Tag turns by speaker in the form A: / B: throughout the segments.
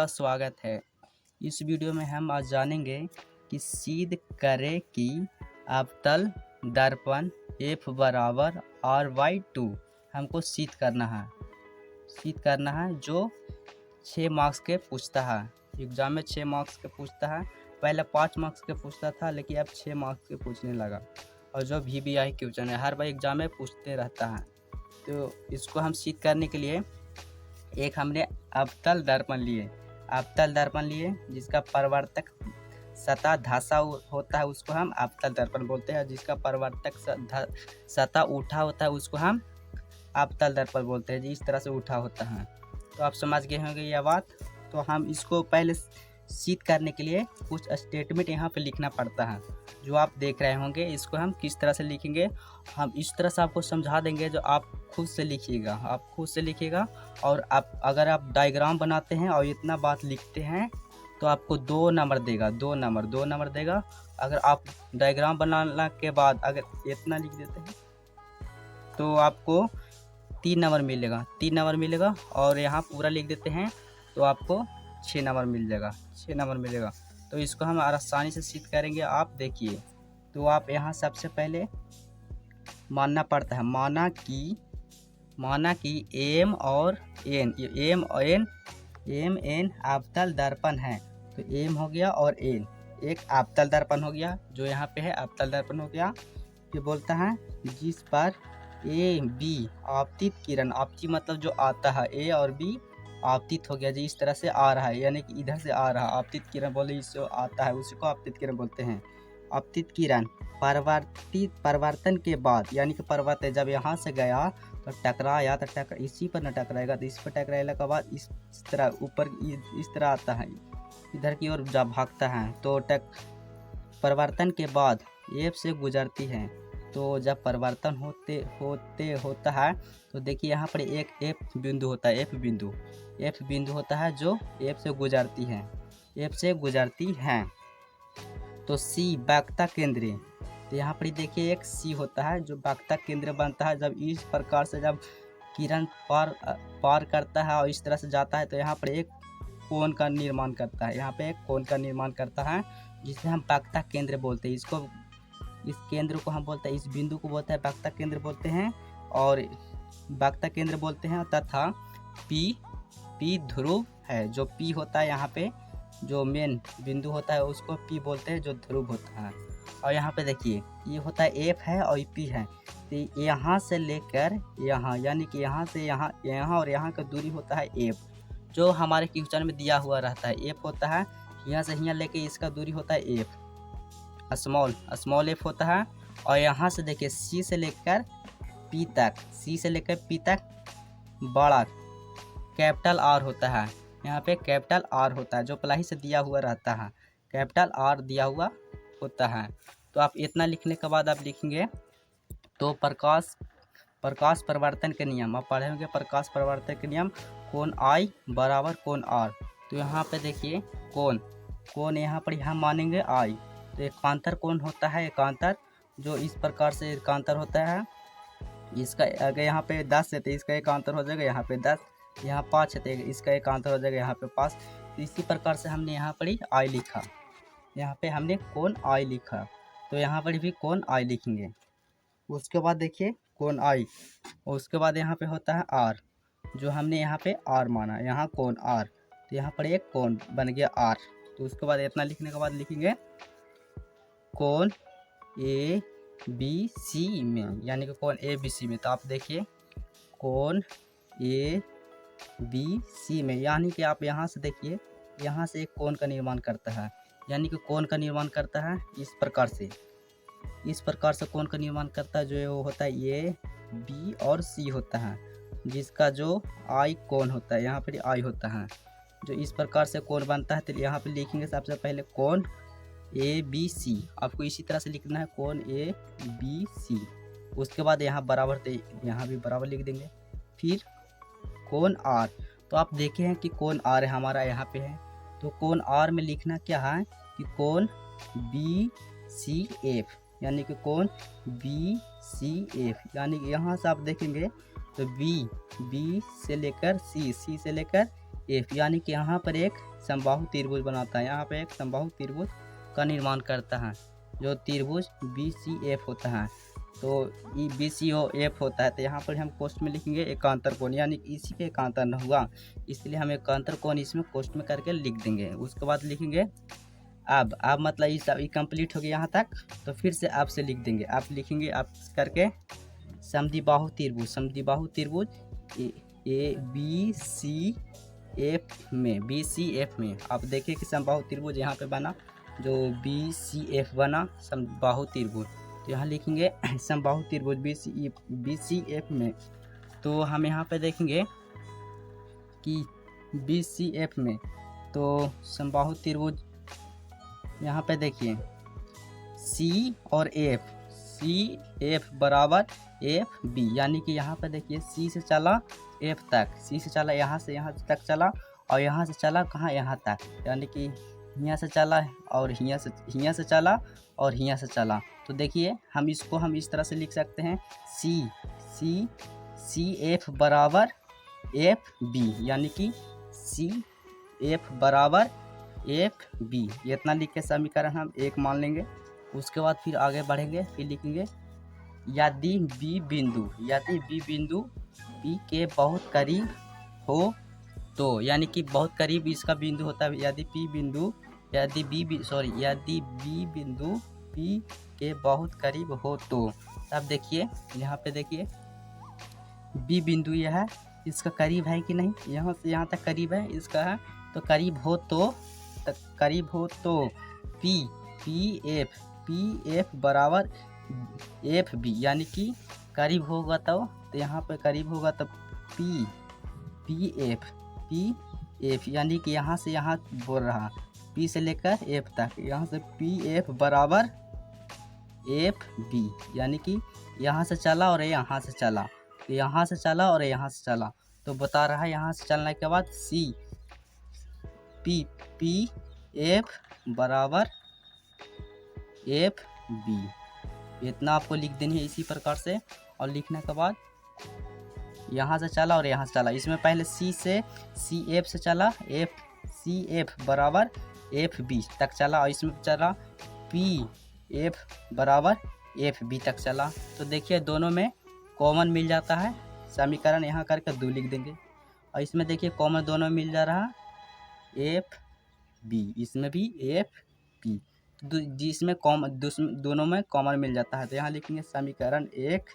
A: आपका स्वागत है। इस वीडियो में हम आज जानेंगे कि सिद्ध करें कि अवतल दर्पण F बराबर R/2 हमको सिद्ध करना है जो 6 मार्क्स के पूछता है। एग्ज़ाम में 6 मार्क्स के पूछता है। पहले 5 मार्क्स के पूछता था, लेकिन अब 6 मार्क्स के पूछने लगा। और जो VBI क्वेश्चन है हर बार एग्ज़ाम में पूछते रहता है। तो इसको हम सिद्ध करने के लिए एक हमने अवतल दर्पण लिए जिसका परावर्तक सतह धंसा होता है उसको हम अवतल दर्पण बोलते हैं। जिसका परावर्तक सतह उठा होता है उसको हम अवतल दर्पण बोलते हैं। इस तरह से उठा होता है। तो आप समझ गए होंगे यह बात। तो हम इसको पहले सिद्ध करने के लिए कुछ स्टेटमेंट यहाँ पे लिखना पड़ता है जो आप देख रहे होंगे। इसको हम किस तरह से लिखेंगे, हम इस तरह से आपको समझा देंगे जो आप खुद से लिखिएगा। और आप अगर आप डायग्राम बनाते हैं और इतना बात लिखते हैं तो आपको 2 नंबर देगा। 2 नंबर देगा। अगर आप डायग्राम बनाने के बाद अगर इतना लिख देते हैं तो आपको 3 नंबर मिलेगा। और यहाँ पूरा लिख देते हैं तो आपको 6 नंबर मिल जाएगा। तो इसको हम आसानी से सिद्ध करेंगे। आप देखिए, तो आप यहाँ सबसे पहले मानना पड़ता है, माना कि M और N अवतल दर्पण है। तो M हो गया और N एक अवतल दर्पण हो गया, जो यहाँ पे है अवतल दर्पण हो गया। फिर बोलता है जिस पर A B आपतित किरण, आपतित मतलब जो आता है, A और B आपतित हो गया जी, इस तरह से आ रहा है, यानी कि इधर से आ रहा है। आपतित किरण बोले इससे आता है, उसी को आपतित किरण बोलते हैं। आपतित किरण परिवर्तन के बाद, यानी कि परिवर्तन जब यहाँ से गया तो टकराया तो इसी पर न टकराएगा, तो इस पर टकराने के बाद इस तरह ऊपर इस तरह आता है, इधर की ओर जब भागता है। तो परिवर्तन के बाद F से गुजरती है। तो जब परिवर्तन होता है तो देखिए यहाँ पर एक F बिंदु होता है, F बिंदु होता है जो F से गुजरती है। तो C वक्रता केंद्र, तो यहाँ पर देखिए एक C होता है जो वक्रता केंद्र बनता है। जब इस प्रकार से जब किरण पार करता है और इस तरह से जाता है तो यहाँ पर एक कोण का निर्माण करता है, जिसे हम वक्रता केंद्र बोलते हैं। इस केंद्र को हम बोलते हैं, इस बिंदु को बोलते हैं वक्रता केंद्र बोलते हैं और वक्रता केंद्र बोलते हैं। तथा P ध्रुव है, जो P होता है यहाँ पे जो मेन बिंदु होता है उसको P बोलते हैं, जो ध्रुव होता है। और यहाँ पे देखिए ये होता है F है और P है। तो यहाँ से लेकर यहाँ, यानी कि यहाँ से यहाँ और यहाँ का दूरी होता है F, जो हमारे क्वेश्चन में दिया हुआ रहता है। F होता है यहाँ से यहाँ लेके इसका दूरी होता है F, स्मॉल f होता है। और यहाँ से देखिए C से लेकर P तक बड़ा कैपिटल R होता है। यहाँ पे कैपिटल R होता है जो प्लाई से दिया हुआ रहता है, कैपिटल R दिया हुआ होता है। तो आप इतना लिखने के बाद आप लिखेंगे तो प्रकाश परिवर्तन के नियम आप पढ़े होंगे। प्रकाश परिवर्तन के नियम, कोण I बराबर कोण R। तो यहाँ पे देखिए कोण यहाँ पर हम मानेंगे I। तो एकांतर कोण होता है, एकांतर जो इस प्रकार से एकांतर होता है। इसका अगर यहाँ पे 10 है तो इसका एकांतर हो जाएगा यहाँ पे 10, यहाँ 5 है तो इसका एकांतर हो जाएगा यहाँ पे 5। तो इसी प्रकार से हमने यहाँ पर ही I लिखा, यहाँ पे हमने कोण I लिखा, तो यहाँ पर भी कोण I लिखेंगे। उसके बाद देखिए कोण I, उसके बाद यहाँ पे होता है R, जो हमने यहाँ पे R माना, यहाँ कोण R, तो यहाँ पर एक कोण बन गया R। तो उसके बाद इतना लिखने के बाद लिखेंगे कोण ABC में, यानी कि कोण ABC में। तो आप देखिए कोण ABC में, यानी कि आप यहाँ से देखिए यहाँ से एक कोण का निर्माण करता है, यानी कि कोण का निर्माण करता है इस प्रकार से कोण का निर्माण करता है, जो वो होता है A B और C होता है, जिसका जो I कोण होता है, यहाँ पर I होता है, जो इस प्रकार से कोण बनता है। तो यहाँ पे लिखेंगे सबसे पहले कोण ABC, आपको इसी तरह से लिखना है कोण ABC। उसके बाद यहाँ बराबर, तो यहाँ भी बराबर लिख देंगे। फिर कोण R, तो आप देखे हैं कि कोण R है हमारा यहाँ पे है, तो कोण R में लिखना क्या है कि कोण BCF, यानी कि कोण BCF, यानी कि यहाँ से आप देखेंगे तो B से लेकर C से लेकर एफ, यानी कि यहाँ पर एक समबाहु त्रिभुज बनाता है, यहाँ पर एक समबाहु त्रिभुज का निर्माण करता है जो त्रिभुज बी सी एफ होता है। तो E B C O F होता है, तो यहाँ पर हम कोष्ठ में लिखेंगे एकांतर कोण, यानी कि इसी के एकांतर न हुआ, इसलिए हम एकांतर कोण इसमें कोष्ठ में करके लिख देंगे। उसके बाद लिखेंगे अब मतलब ये सब कंप्लीट हो गया यहाँ तक, तो फिर से आप से लिख देंगे, आप लिखेंगे आप करके समद्विबाहु त्रिभुज, समद्विबाहु त्रिभुज ए बी सी एफ में, बी सी एफ में आप देखिए कि समबाहु त्रिभुज यहाँ पे बना, जो बी सी एफ बना समबाहु त्रिभुज। तो यहाँ लिखेंगे समबाहु त्रिभुज बी सी एफ में। तो हम यहाँ पे देखेंगे कि बी सी एफ में तो समबाहु त्रिभुज यहाँ पे देखिए सी और एफ, सी एफ बराबर एफ बी, यानी कि यहाँ पे देखिए सी से चला एफ तक, सी से चला यहाँ से यहाँ तक चला, और यहाँ से चला कहाँ यहाँ तक, यानी कि यहाँ से चला और यहाँ से चला और यहाँ से चला। तो देखिए हम इसको हम इस तरह से लिख सकते हैं सी एफ बराबर एफ बी, यानी कि सी एफ बराबर एफ बी, ये इतना लिख के समीकरण हम एक मान लेंगे। उसके बाद फिर आगे बढ़ेंगे, फिर लिखेंगे यदि बी बिंदु पी के बहुत करीब हो तो, यानी कि बहुत करीब इसका बिंदु होता है, यदि बी बिंदु पी के बहुत करीब हो तो। अब देखिए यहाँ पे देखिए बी बिंदु यह है, इसका करीब है कि नहीं, यहाँ से यहाँ तक करीब है इसका है, तो करीब हो तो पी एफ बराबर एफ बी, यानी कि करीब होगा तो यहाँ पे करीब होगा तो पी एफ, यानी कि यहाँ से यहाँ बोल रहा पी से लेकर एफ तक, यहाँ से पी एफ बराबर एफ बी, यानी कि यहाँ से चला और यहाँ से चला, यहाँ से चला और यहाँ से चला, तो बता रहा है यहाँ से चलने के बाद सी पी एफ बराबर एफ बी, इतना आपको लिख देनी है इसी प्रकार से। और लिखने के बाद यहाँ से चला और यहाँ से चला, इसमें पहले सी एफ से चला, सी एफ बराबर एफ बी तक चला, और इसमें चला पी एफ बराबर एफ बी तक चला। तो देखिए दोनों में कॉमन मिल जाता है, समीकरण यहाँ करके 2 लिख देंगे, और इसमें देखिए कॉमन दोनों मिल जा रहा एफ बी, इसमें भी एफ बी, जिसमें दोनों में कॉमन मिल जाता है। तो यहाँ लिखेंगे समीकरण 1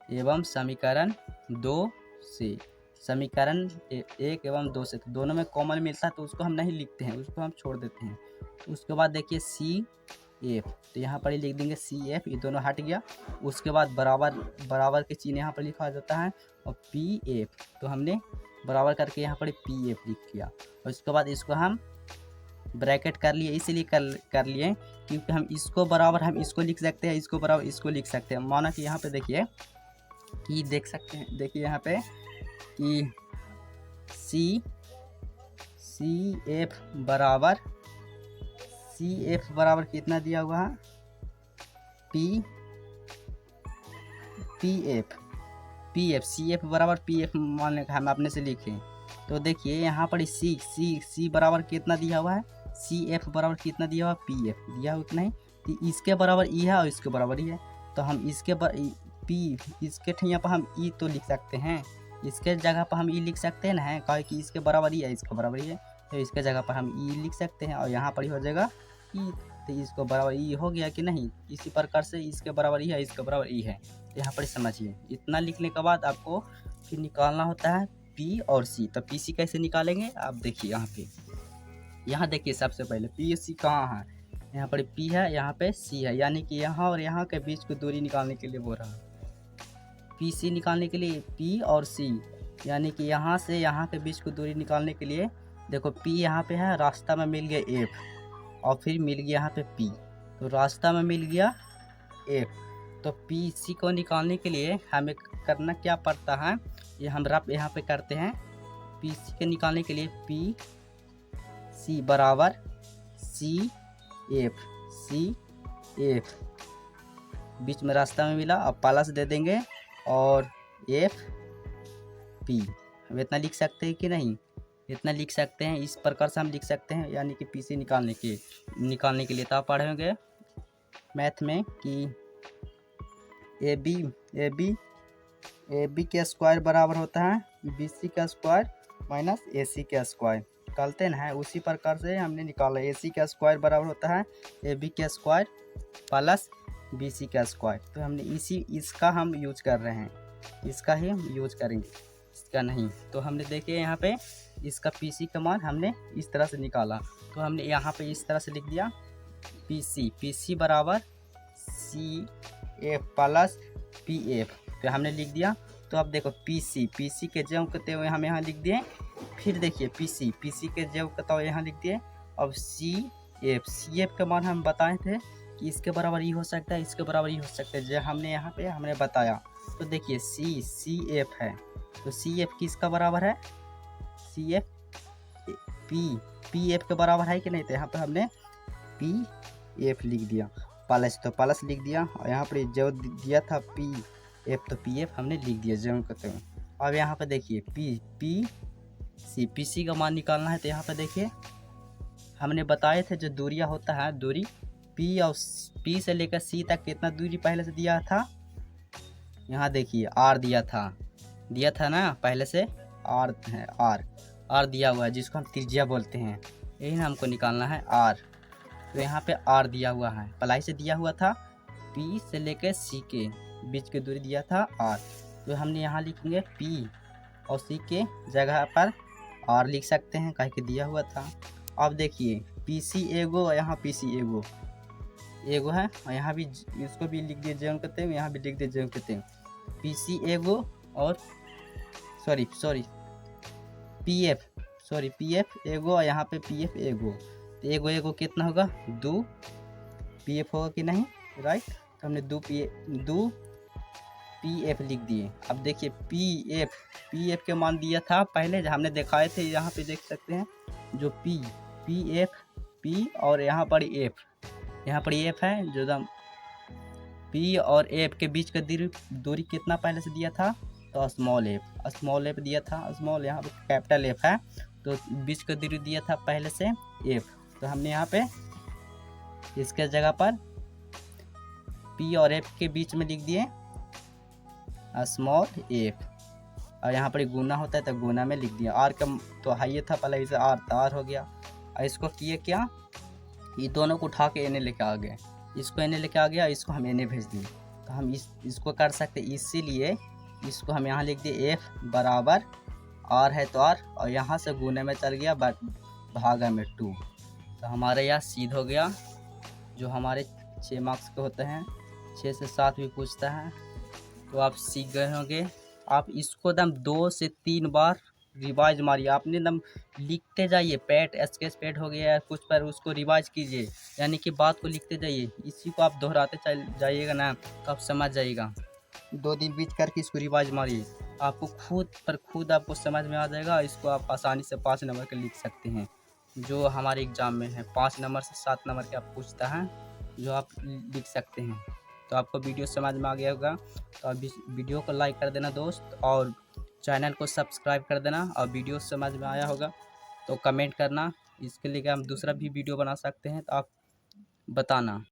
A: एवं समीकरण 2 से, समीकरण 1 एवं 2 से, तो दोनों में कॉमन मिलता है तो उसको हम नहीं लिखते हैं, उसको हम छोड़ देते हैं। उसके बाद देखिए सी एफ, तो यहाँ पर ही लिख देंगे सी एफ, ये दोनों हट गया। उसके बाद बराबर के चिन्ह यहाँ पर लिखा जाता है, और पी एफ, तो हमने बराबर करके यहाँ पर पी एफ लिख दिया। और उसके बाद इसको हम ब्रैकेट कर लिए, इसीलिए कर लिए क्योंकि हम इसको बराबर हम इसको लिख सकते हैं, इसको बराबर इसको लिख सकते हैं। माना कि यहाँ पे देखिए कि देख सकते हैं, देखिए यहाँ पे कि सी एफ बराबर कितना दिया हुआ है, पी एफ सी एफ बराबर पी एफ मान लें हम अपने से लिखें। तो देखिए यहाँ पर सी बराबर कितना दिया हुआ है, सी एफ बराबर कितना दिया हुआ, पी एफ दिया हुआ कितना है, तो इसके बराबर ई है और इसके बराबर ही है, तो हम इसके ठैया पर हम ई तो लिख सकते हैं, इसके जगह पर हम ई लिख सकते हैं ना, कहे कि इसके बराबर ही है, इसके बराबर ही है, तो इसके जगह पर हम ई लिख सकते हैं, और यहाँ पर ही हो जाएगा ई, तो इसको बराबर ई हो गया कि नहीं। इसी प्रकार से इसके बराबर ई है, इसके बराबर ई है, तो यहाँ पर समझिए। इतना लिखने के बाद आपको फिर निकालना होता है पी और सी। तो पी सी कैसे निकालेंगे आप देखिए यहाँ पे, यहाँ देखिए सबसे पहले पी सी कहाँ है, यहाँ पर पी है, यहाँ पे सी है, यानी कि यहाँ और यहाँ के बीच की दूरी निकालने के लिए बोल रहा है। पी सी निकालने के लिए पी और सी, यानी कि यहाँ से यहाँ के बीच की दूरी निकालने के लिए देखो पी यहाँ पे है, रास्ता में मिल गया एफ, और फिर मिल गया यहाँ पे पी, तो रास्ता में मिल गया एफ। तो पी सी को निकालने के लिए हमें करना क्या पड़ता है, ये हम रफ यहाँ पे करते हैं। पी सी के निकालने के लिए पी सी बराबर सी एफ, बीच में रास्ता में मिला, अब प्लस दे देंगे, और एफ पी हम इतना लिख सकते हैं कि नहीं, इतना लिख सकते हैं, इस प्रकार से हम लिख सकते हैं, यानी कि पीसी निकालने के लिए। तो आप पढ़े होंगे मैथ में कि ए बी के स्क्वायर बराबर होता है बी सी का स्क्वायर माइनस ए सी का स्क्वायर, निकालते हैं ना। उसी प्रकार से हमने निकाला ए सी का स्क्वायर बराबर होता है ए बी के स्क्वायर प्लस बी सी का स्क्वायर। तो हमने इसका हम यूज कर रहे हैं, इसका ही हम यूज करेंगे, इसका नहीं। तो हमने देखिए यहाँ पे इसका पी सी का मान हमने इस तरह से निकाला। तो हमने यहाँ पे इस तरह से लिख दिया पी सी बराबर C F plus P F. तो हमने लिख दिया। तो अब देखो पी सी के जगह कहते हुए हम यहाँ लिख दिए। फिर देखिए पी सी के जगह कहता हुआ यहाँ लिख दिए। अब सी एफ का मान हम बताए थे कि इसके बराबर ही हो सकता है, इसके बराबर ही हो सकता है, जो हमने यहाँ पे हमने बताया। तो देखिए सी एफ है, तो सी एफ किसका बराबर है, सी एफ पी एफ के बराबर है कि नहीं। तो यहाँ पे हमने पी एफ लिख दिया प्लस, तो प्लस लिख दिया। और यहाँ पर जो दिया था पी एफ, तो पी एफ हमने लिख दिया जो कहते हैं। अब यहाँ पे देखिए पी सी का मान निकालना है। तो यहाँ पे देखिए हमने बताए थे जो दूरियाँ होता है, दूरी पी से लेकर सी तक कितना दूरी पहले से दिया था। यहाँ देखिए आर दिया था ना पहले से, आर है, आर दिया हुआ है जिसको हम त्रिज्या बोलते हैं, यही ना हमको निकालना है आर। तो यहाँ पे आर दिया हुआ है, पलाई से दिया हुआ था पी से लेकर सी के बीच की दूरी दिया था आर। तो हमने यहाँ लिखेंगे पी और सी के जगह पर आर लिख सकते हैं, कहीं के दिया हुआ था। अब देखिए पी सी एगो, यहाँ पी सी एगो है, और यहाँ भी इसको भी लिख दिए जो कहते हैं, यहाँ भी लिख दिए जो कहते हैं। पी सी एगो और सॉरी पी एफ एगो, और यहाँ पे पी एफ एगो। तो एगो कितना होगा, 2 पी एफ होगा कि नहीं, राइट। तो हमने 2 पी एफ लिख दिए। अब देखिए पी एफ के मान दिया था पहले, जो हमने दिखाए थे, यहाँ पे देख सकते हैं जो पी और यहाँ पर एफ है, जो दम पी और एफ के बीच का दूरी कितना पहले से दिया था, तो स्मॉल एफ दिया था, स्मॉल यहाँ पे कैपिटल एफ है, तो बीच का दूरी दिया था पहले से एफ। तो हमने यहाँ पे इसके जगह पर पी और एफ के बीच में लिख दिए स्मॉल एफ, और यहाँ पर गुना होता है तो गुना में लिख दिया। आर का तो हाई था पहले, इसे आर हो गया। और इसको किए क्या, ये दोनों को उठा के एने लेके आ गए, इसको एने लेके आ गया, इसको हम एने भेज दिए। तो हम इसको कर सकते, इसीलिए इसको हम यहाँ लिख दिए एफ बराबर आर है तो आर, और यहाँ से गुने में चल गया भागा में 2। तो हमारे यहाँ सीध हो गया, जो हमारे 6 मार्क्स के होते हैं, 6 से 7 भी पूछता है। तो आप सीख गए होंगे। आप इसको दम 2 से 3 बार रिवाइज मारिए, आपने दम लिखते जाइए, स्केच पैड हो गया कुछ पर, उसको रिवाइज कीजिए, यानी कि बात को लिखते जाइए। इसी को आप दोहराते चल जाइएगा ना, तो आप समझ जाइएगा। 2 दिन बीच करके इसको रिवाइज मारिए, आपको खुद आपको समझ में आ जाएगा। इसको आप आसानी से 5 नंबर के लिख सकते हैं, जो हमारे एग्ज़ाम में है 5 नंबर से 7 नंबर के आप पूछता है, जो आप लिख सकते हैं। तो आपको वीडियो समझ में आ गया होगा। तो अब इस वीडियो को लाइक कर देना दोस्त, और चैनल को सब्सक्राइब कर देना। और वीडियो समझ में आया होगा तो कमेंट करना, इसके लिए हम दूसरा भी वीडियो बना सकते हैं, तो आप बताना।